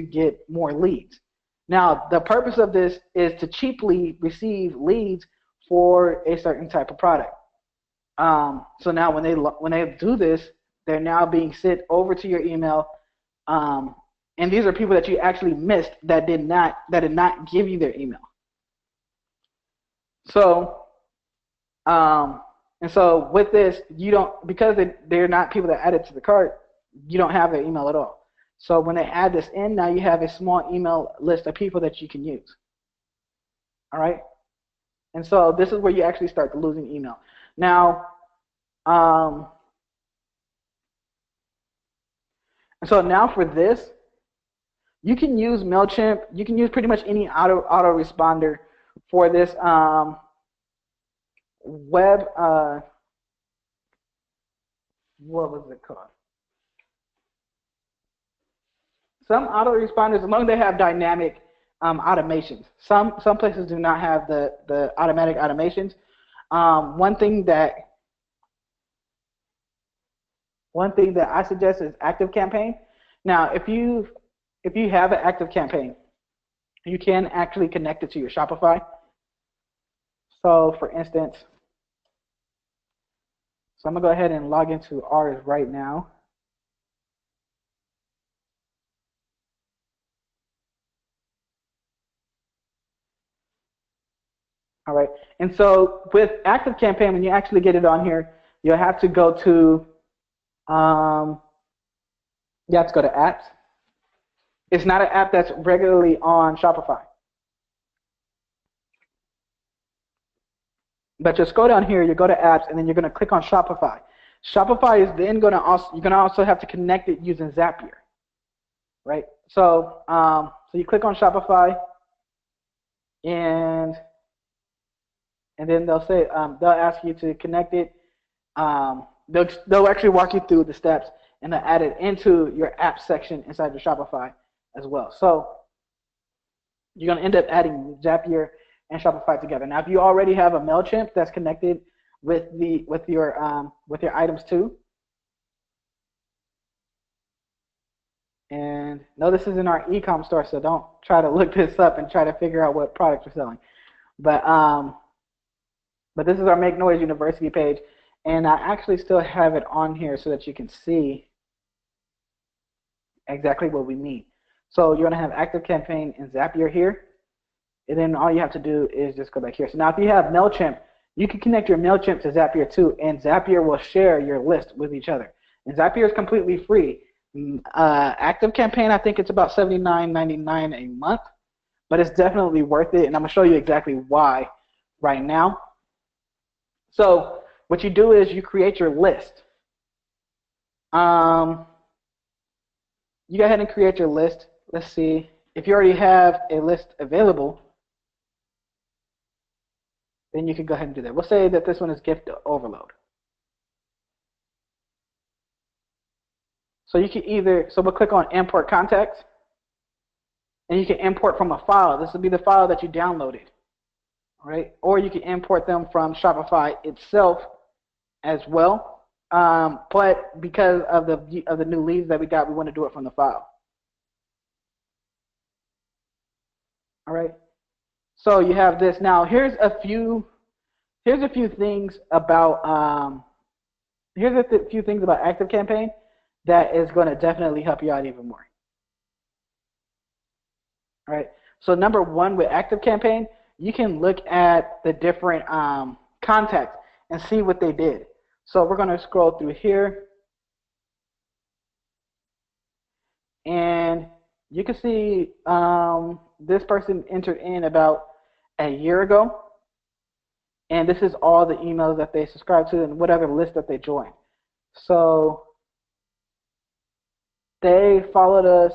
get more leads. Now, the purpose of this is to cheaply receive leads for a certain type of product. So now when they do this, they're now being sent over to your email, and these are people that you actually missed that did not give you their email. So and so with this, you don't, because they're not people that added to the cart, you don't have their email at all. So when they add this in, now you have a small email list of people that you can use. All right. And so this is where you actually start losing email. Now, and so now for this, you can use MailChimp. You can use pretty much any autoresponder for this web. What was it called? Some autoresponders, as long as they have dynamic automations. Some places do not have the automatic automations. One thing that I suggest is ActiveCampaign. Now, if you have an ActiveCampaign, you can actually connect it to your Shopify. So, for instance, I'm gonna go ahead and log into ours right now. All right, and so with ActiveCampaign, when you actually get it on here, you'll have to go to you have to go to apps. It's not an app that's regularly on Shopify. But just go down here, you go to apps, and then you're going to click on Shopify. Shopify is then going to you're going to also have to connect it using Zapier, right? So so you click on Shopify, and then they'll say they'll ask you to connect it. They'll actually walk you through the steps, and they'll add it into your app section inside your Shopify as well. So you're going to end up adding Zapier and Shopify together. Now, if you already have a MailChimp that's connected with your items too, and no, this is in our Ecomm store, so don't try to look this up and try to figure out what products we're selling. But this is our Make Noise University page, and I actually still have it on here so that you can see exactly what we mean. So you're going to have ActiveCampaign and Zapier here. And then all you have to do is just go back here. So now if you have MailChimp, you can connect your MailChimp to Zapier too, and Zapier will share your list with each other. Zapier is completely free. Active Campaign, I think it's about $79.99 a month, but it's definitely worth it, and I'm gonna show you exactly why right now. So what you do is you create your list. Um, you go ahead and create your list. Let's see if you already have a list available. Then you can go ahead and do that. We'll say that this one is gift overload. So you can we'll click on import contacts, and you can import from a file. This will be the file that you downloaded, right? Or you can import them from Shopify itself as well. But because of the new leads that we got, we want to do it from the file. All right. So you have this. Now here's a few things about few things about Active Campaign that is going to definitely help you out even more. All right. So number one, with Active Campaign, you can look at the different contacts and see what they did. So we're going to scroll through here, and you can see this person entered in about a year ago, and this is all the emails that they subscribed to and whatever list that they joined. So they followed us.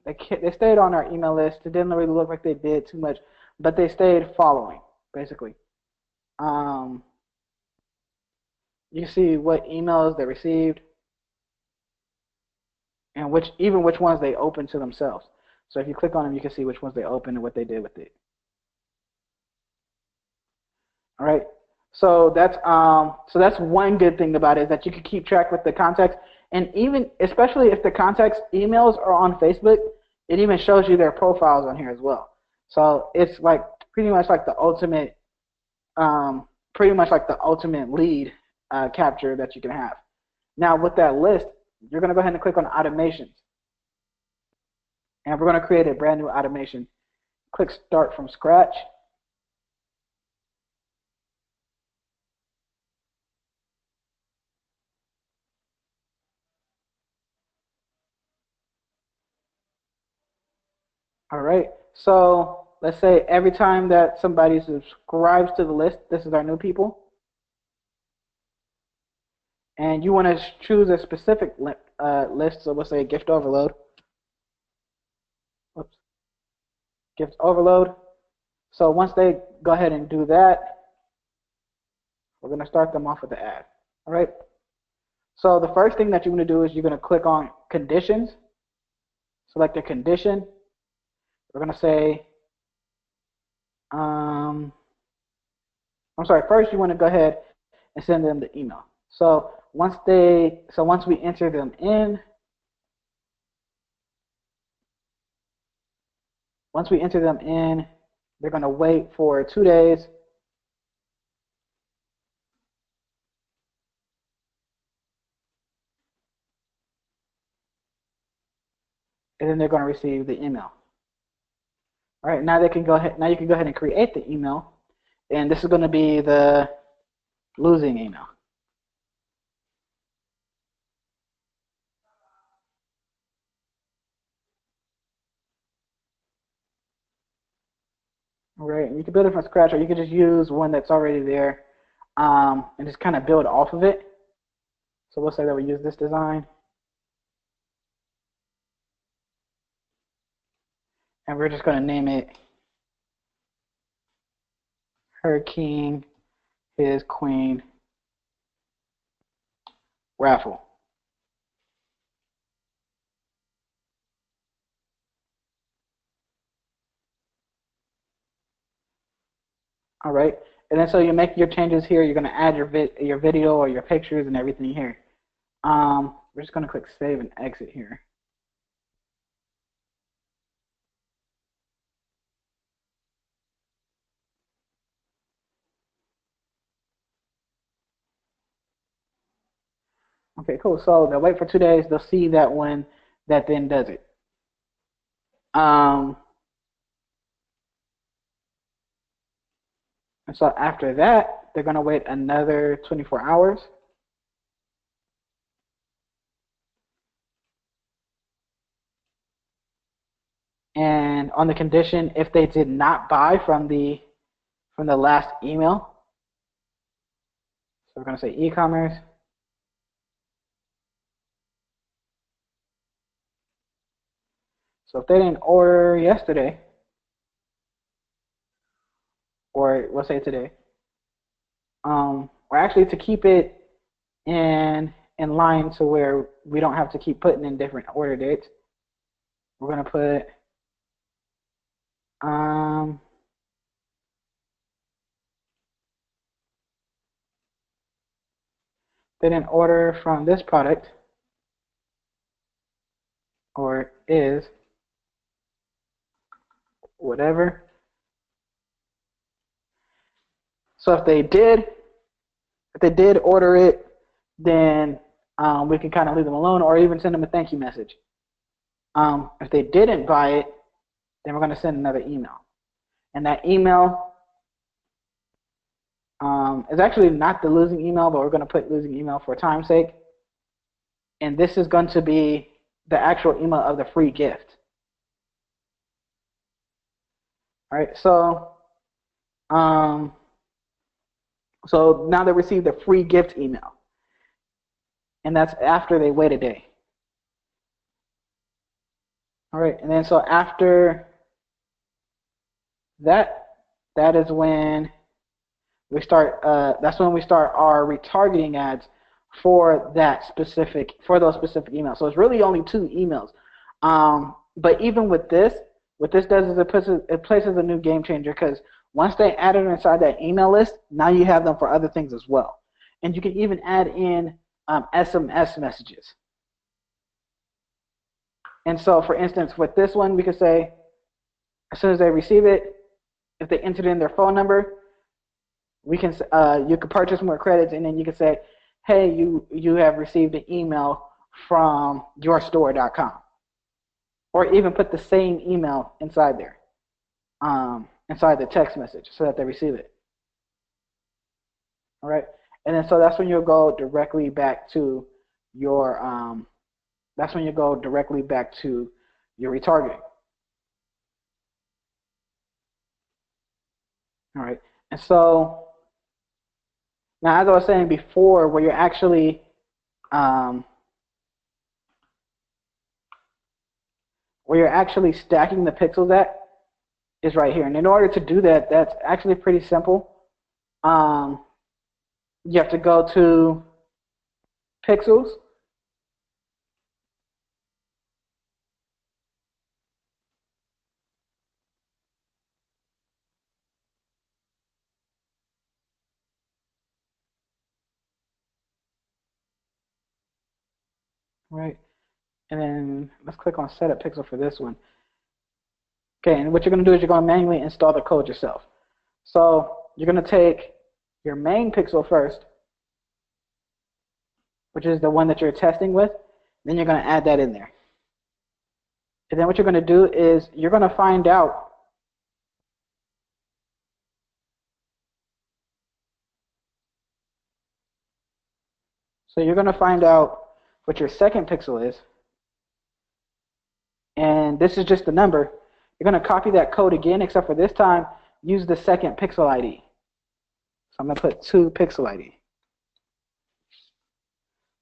They stayed on our email list. It didn't really look like they did too much, but they stayed following, basically. You see what emails they received and which ones they opened to themselves. So if you click on them, you can see which ones they opened and what they did with it. All right. So that's one good thing about it, is that you can keep track with the contacts, and even especially if the contacts emails are on Facebook, it even shows you their profiles on here as well. So it's like pretty much like the ultimate lead capture that you can have. Now with that list, you're going to go ahead and click on automations, and we're going to create a brand new automation. Click start from scratch. All right. So let's say every time that somebody subscribes to the list, this is our new people, and you want to choose a specific list. So we'll say gift overload. Oops. Gift overload. So once they go ahead and do that, we're going to start them off with the ad. All right. So the first thing that you're going to do is you're going to click on conditions, select a condition. We're going to say, first you want to go ahead and send them the email. So once we enter them in, they're going to wait for 2 days. And then they're going to receive the email. All right, now you can go ahead and create the email, and this is going to be the losing email. All right, and you can build it from scratch, or you can just use one that's already there, and just kind of build off of it. So we'll say that we use this design, and we're just going to name it Her King, His Queen Raffle. All right, and then so you make your changes here. You're going to add your video or your pictures and everything here. We're just going to click save and exit here. Okay, cool. So they'll wait for 2 days. They'll see that one that then does it. And so after that, they're going to wait another 24 hours. And on the condition, if they did not buy from the last email, so we're going to say e-commerce. So if they didn't order yesterday, or we'll say today, or actually to keep it in line to where we don't have to keep putting in different order dates, we're going to put they didn't order from this product, or is whatever. So if they did order it, then we can kind of leave them alone, or even send them a thank you message. If they didn't buy it, then we're going to send another email, and that email is actually not the losing email, but we're going to put losing email for time's sake. And this is going to be the actual email of the free gift. All right, so so now they received the free gift email, and that's after they wait a day. All right, and then so after that, that is when we start. That's when we start our retargeting ads for those specific emails. So it's really only 2 emails. But even with this, what this does is it places a new game changer, because once they add it inside that email list, now you have them for other things as well. And you can even add in SMS messages. And so, for instance, with this one, we could say, as soon as they receive it, if they entered in their phone number, we can you could purchase more credits, and then you can say, hey, you have received an email from yourstore.com. Or even put the same email inside there, inside the text message, so that they receive it. All right, and then so that's when you'll go directly back to your retargeting. All right, and so now, as I was saying before, where you're actually stacking the pixels at is right here. And in order to do that, that's actually pretty simple. You have to go to pixels, right? And then let's click on setup pixel for this one. Okay, and what you're going to do is you're going to manually install the code yourself. So you're going to take your main pixel first, which is the one that you're testing with. Then you're going to add that in there. And then what you're going to do is you're going to find out what your second pixel is. And this is just the number. You're going to copy that code again, except for this time, use the second pixel ID. So I'm going to put 2 pixel ID.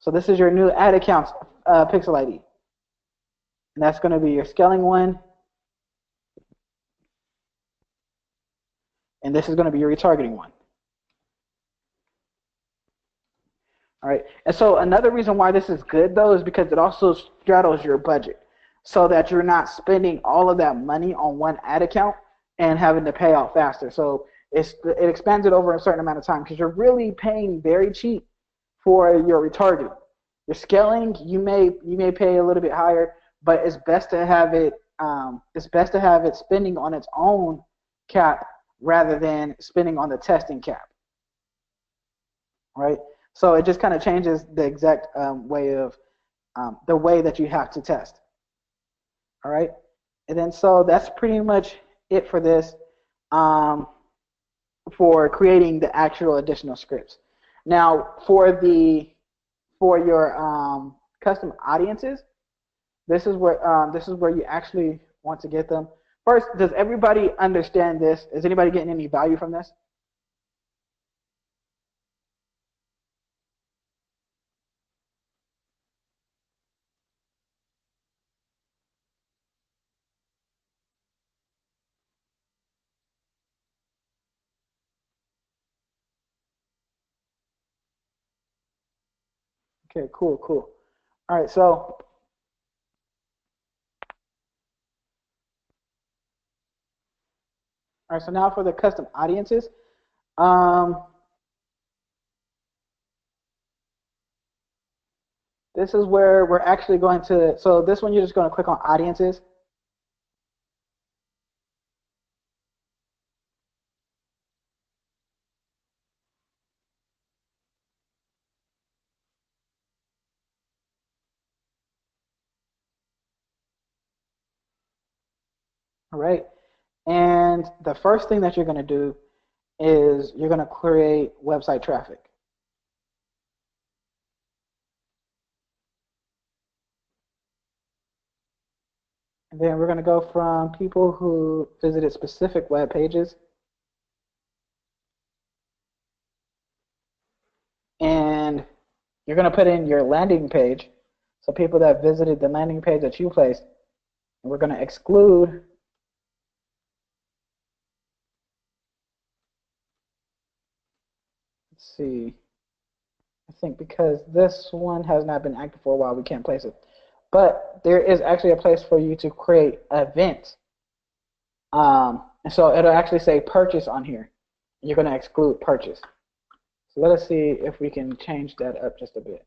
So this is your new ad accounts pixel ID. And that's going to be your scaling one. And this is going to be your retargeting one. All right. And so another reason why this is good, though, is because it also straddles your budget, so that you're not spending all of that money on one ad account and having to pay out faster. So it expands it over a certain amount of time, because you're really paying very cheap for your retargeting. Your scaling, you may pay a little bit higher, but it's best to have it spending on its own cap rather than spending on the testing cap. Right? So it just kind of changes the exact way that you have to test. All right, and then so that's pretty much it for this. for creating the actual additional scripts. Now, for your custom audiences, this is where you actually want to get them. First, does everybody understand this? Is anybody getting any value from this? Okay, cool, cool. All right, so now for the custom audiences, um, this is where we're actually going to. So this one, you're just going to click on audiences. All right, and the first thing that you're going to do is you're going to create website traffic. And then we're going to go from people who visited specific web pages. And you're going to put in your landing page. So people that visited the landing page that you placed. And we're going to exclude let's see. I think because this one has not been active for a while, we can't place it. But there is actually a place for you to create events. And so it'll actually say purchase on here. You're going to exclude purchase. So let us see if we can change that up just a bit.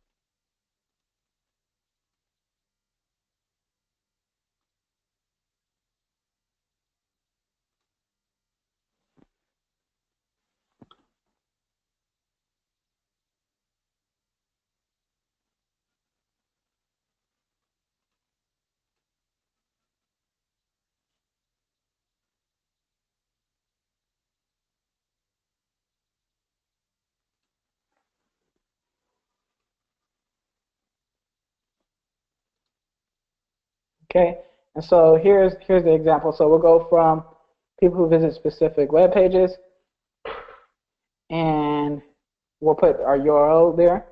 Okay, and so here's the example. So we'll go from people who visit specific web pages, and we'll put our URL there.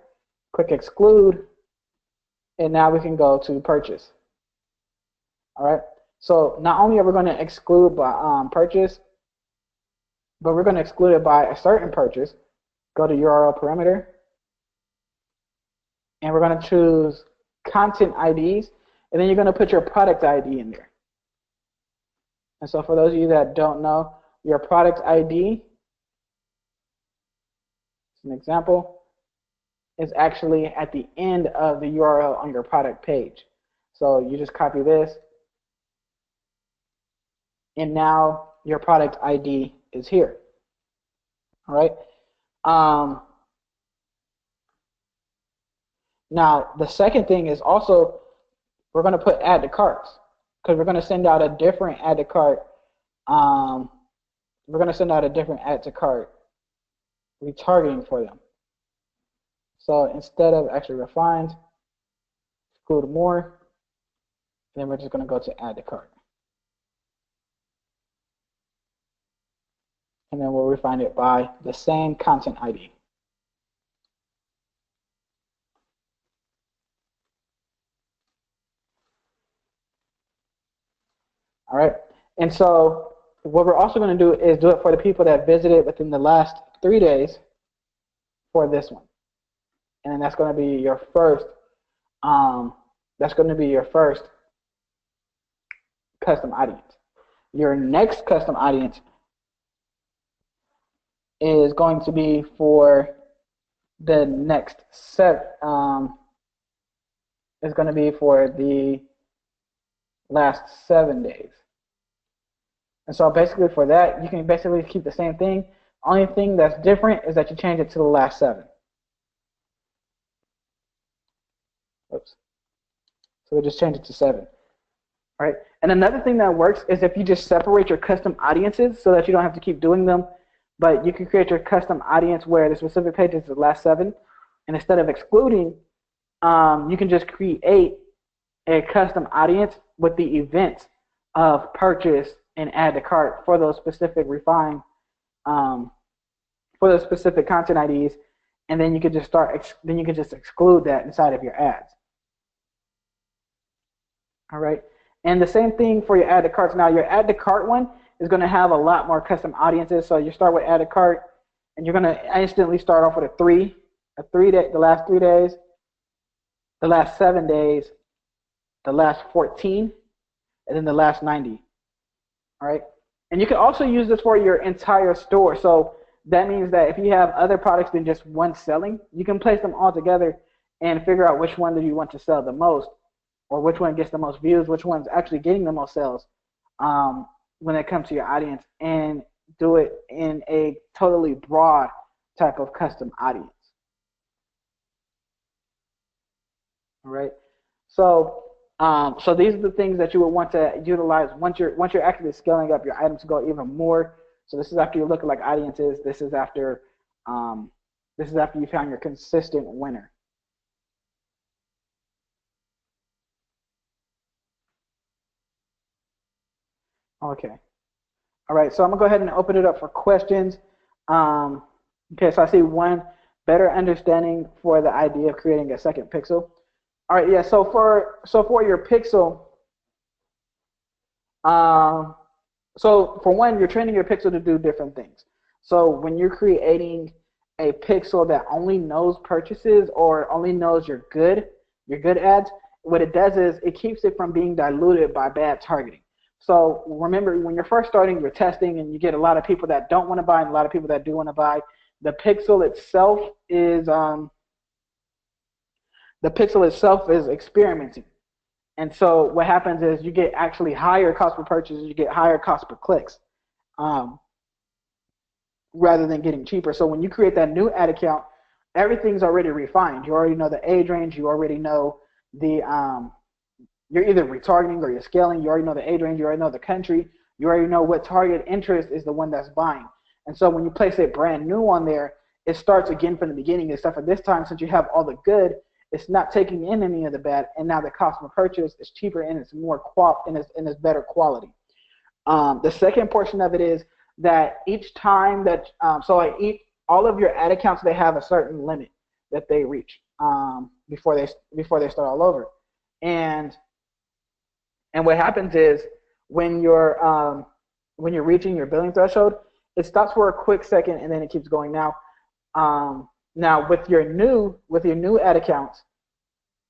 Click exclude, and now we can go to purchase. All right. So not only are we going to exclude by purchase, but we're going to exclude it by a certain purchase. Go to URL parameter, and we're going to choose content IDs, and then you're going to put your product ID in there. And so for those of you that don't know, your product ID, as an example, is actually at the end of the URL on your product page. So you just copy this, and now your product ID is here. All right. Now the second thing is also we're going to put add to carts because we're going to send out a different add to cart. We're going to send out a different add to cart retargeting for them. So instead of actually refined, exclude more, then we're just going to go to add to cart. And then we'll refine it by the same content ID. All right. And so what we're also going to do is do it for the people that visited within the last 3 days for this one. And then that's going to be your first custom audience. Your next custom audience is going to be for the next set. Is going to be for the last 7 days. And so basically for that, you can basically keep the same thing. Only thing that's different is that you change it to the last 7. Oops. So we just change it to 7. All right. And another thing that works is if you just separate your custom audiences so that you don't have to keep doing them but you can create your custom audience where the specific page is the last 7, and instead of excluding, you can just create a custom audience with the events of purchase and add to cart for those specific refined um, for those specific content IDs, and then you can just then you can just exclude that inside of your ads. All right, and the same thing for your add to carts. Now your add to cart one is going to have a lot more custom audiences. So you start with add to cart, and you're going to instantly start off with the last 3 days, the last 7 days, the last 14, and then the last 90. All right, and you can also use this for your entire store. So that means that if you have other products than just one selling, you can place them all together and figure out which one do you want to sell the most, or which one gets the most views, which one's actually getting the most sales when it comes to your audience, and do it in a totally broad type of custom audience. All right. So so these are the things that you would want to utilize once you're actually scaling up your items to go even more. So this is after you look at like audiences. This is after you found your consistent winner. Okay. All right. So I'm gonna go ahead and open it up for questions. Okay. So I see one: better understanding for the idea of creating a second pixel. All right. Yeah. So for your pixel, um, so for one, you're training your pixel to do different things. So when you're creating a pixel that only knows purchases or only knows your good ads, what it does is it keeps it from being diluted by bad targeting. So remember, when you're first starting, you're testing, and you get a lot of people that don't want to buy and a lot of people that do want to buy. The pixel itself is experimenting. And so what happens is you get actually higher cost per purchase, you get higher cost per clicks, um, rather than getting cheaper. So when you create that new ad account, everything's already refined. You already know the age range. You already know the you're either retargeting or you're scaling. You already know the age range. You already know the country. You already know what target interest is the one that's buying. And so when you place it brand new on there, it starts again from the beginning. Except for this time, since you have all the good, it's not taking in any of the bad, and now the cost of purchase is cheaper and it's more and it's better quality. The second portion of it is that each time that all of your ad accounts, they have a certain limit that they reach before they start all over, and what happens is when you're reaching your billing threshold, it stops for a quick second and then it keeps going. Now with your new ad accounts,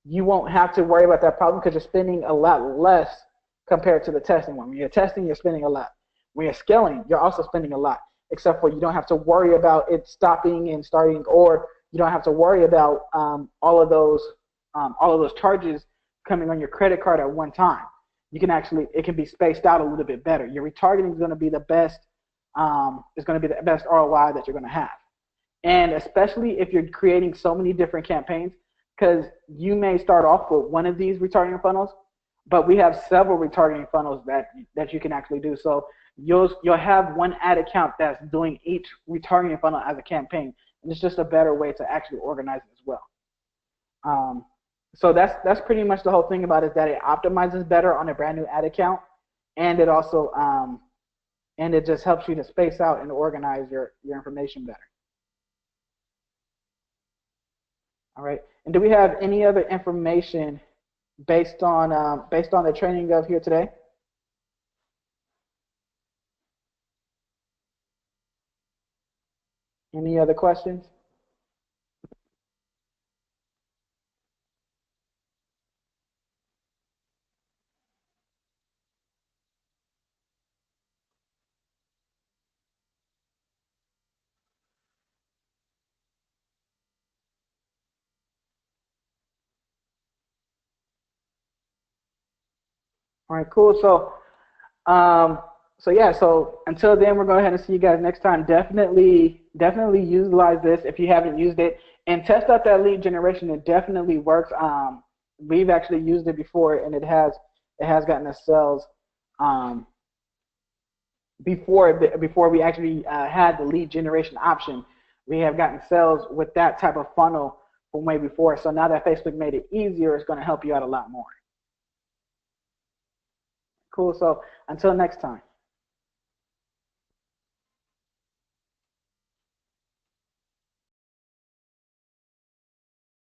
you won't have to worry about that problem because you're spending a lot less compared to the testing one. When you're testing, you're spending a lot. When you're scaling, you're also spending a lot, except for you don't have to worry about it stopping and starting, or you don't have to worry about all of those charges coming on your credit card at one time. It can be spaced out a little bit better. Your retargeting is going to be the best ROI that you're going to have. And especially if you're creating so many different campaigns, because you may start off with one of these retargeting funnels, but we have several retargeting funnels that you can actually do. So you'll have one ad account that's doing each retargeting funnel as a campaign, and it's just a better way to actually organize it as well. So that's pretty much the whole thing about it, is that it optimizes better on a brand new ad account, and it also and it just helps you to space out and organize your information better. All right. And do we have any other information based on the training of here today? Any other questions? All right, cool. So yeah, so until then, we're going to go ahead and see you guys next time. Definitely utilize this if you haven't used it, and test out that lead generation. It definitely works. We've actually used it before, and it has gotten us sales. Um, before we actually had the lead generation option. We have gotten sales with that type of funnel from way before. So now that Facebook made it easier, it's going to help you out a lot more. Cool. So until next time.